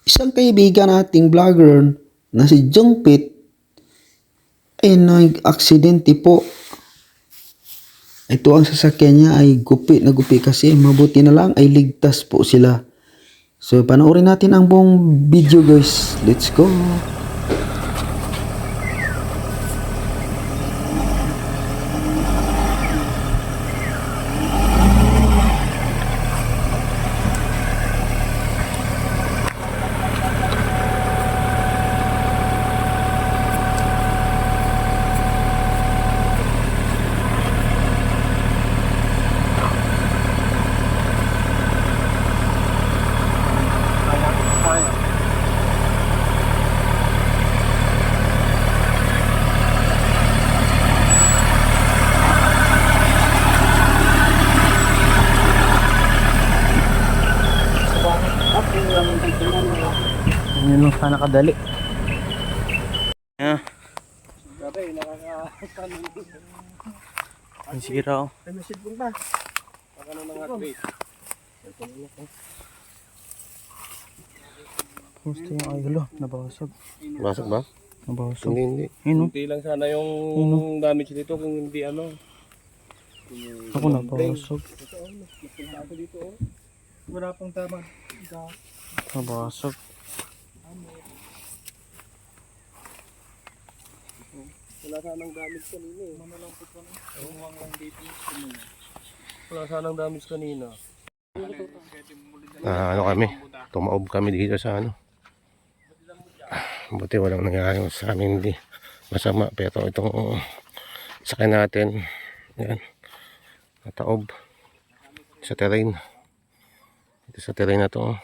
Isang kaibigan nating vlogger na si Jungpit ay nag-aksidente po. Ito ang sasakyan niya ay gupi na gupi kasi mabuti na lang ay ligtas po sila. So panoorin natin ang buong video guys. Let's go! Yun lang sana kadali. Yeah. Ang sira oh. Gusto yung idol oh. Nabasag. Basag ba? Nabasag. Hindi. Yun oh. Hindi lang sana yung damage dito kung hindi ano. Ako nabasag. Wala pang tama. Nabasag. Wala sanang damage kanina eh. Wala sanang damage kanina. Ano kami? Tumaob kami dito sa ano. Buti walang nangyari sa amin, hindi masama, pero itong sakay natin yan, nataob sa terrain. Ito sa terrain na to.